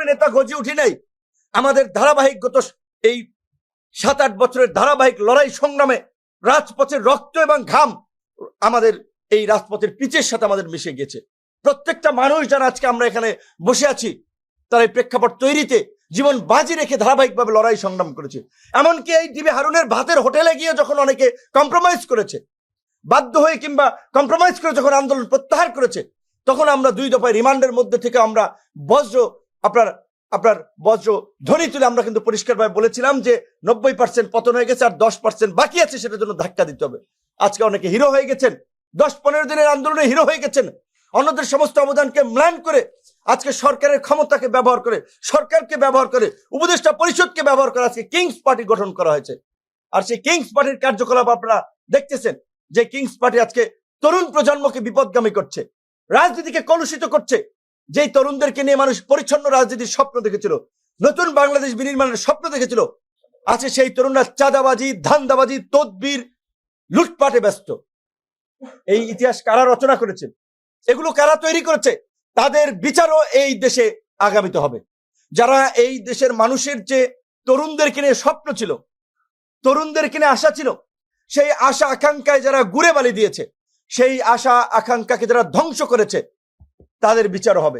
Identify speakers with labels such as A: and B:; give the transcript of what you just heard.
A: নেতা গজে উঠি নাই। আমাদের ধারাবাহিক গত এই 7-8 বছরের ধারাবাহিক লড়াই সংগ্রামে রাজপথের রক্ত এবং ঘাম আমাদের এই রাজপথের পিচের সাথে আমাদের মিশে গেছে। প্রত্যেকটা মানুষ যারা আজকে আমরা এখানে বসে আছি, তারা এই প্রেক্ষাপট তৈরিতে জীবন বাজি রেখে ধারাবাহিকভাবে লড়াই সংগ্রাম করেছে। এমনকি এই ডিবি হারুনের ভাতের হোটেলে গিয়ে যখন অনেকে কম্প্রোমাইজ করেছে, বাধ্য হয়ে কিংবা কম্প্রোমাইজ করে যখন আন্দোলন প্রত্যাহার করেছে, তখন আমরা 2 দফায় রিমান্ডের মধ্যে থেকে আমরা আপনার বজ্র ধ্বনি তুলে আমরা কিন্তু পরিষ্কারভাবে বলেছিলাম যে 90% পতন হয়ে গেছে, আর 10% বাকি আছে, সেটার জন্য ধাক্কা দিতে হবে। আজকে অনেকে হিরো হয়ে গেছেন, 10-15 দিনের আন্দোলনে হিরো হয়ে গেছেন। অন্যদের সমস্ত অবদানকে ম্লান করে আজকে সরকারের ক্ষমতাকে ব্যবহার করে, সরকারকে ব্যবহার করে, উপদেষ্টা পরিষদকে ব্যবহার করে আজকে কিংস পার্টি গঠন করা হয়েছে। আর সেই কিংস পার্টির কার্যকলাপ আপনারা দেখতেছেন যে কিংস পার্টি আজকে তরুণ প্রজন্মকে বিপদগামী করছে, রাজনীতিকে কলুষিত করছে। যেই তরুণদেরকে নিয়ে মানুষ পরিচ্ছন্ন রাজনীতির স্বপ্ন দেখেছিল, নতুন বাংলাদেশ বিনির্মাণের স্বপ্ন দেখেছিল, আছে সেই তরুণরা চাঁদাবাজি, ধান্দাবাজি, তদবির, লুটপাটে ব্যস্ত। এই ইতিহাস কারা রচনা করেছে, এগুলো কারা তৈরি করেছে, তাদের বিচারও এই দেশে আগামীতে হবে। যারা এই দেশের মানুষের যে তরুণদেরকে নিয়ে স্বপ্ন ছিল, তরুণদেরকে নিয়ে আশা ছিল, সেই আশা আকাঙ্ক্ষায় যারা গুড়ে বালি দিয়েছে, সেই আশা আকাঙ্ক্ষাকে যারা ধ্বংস করেছে, তাদের বিচার হবে।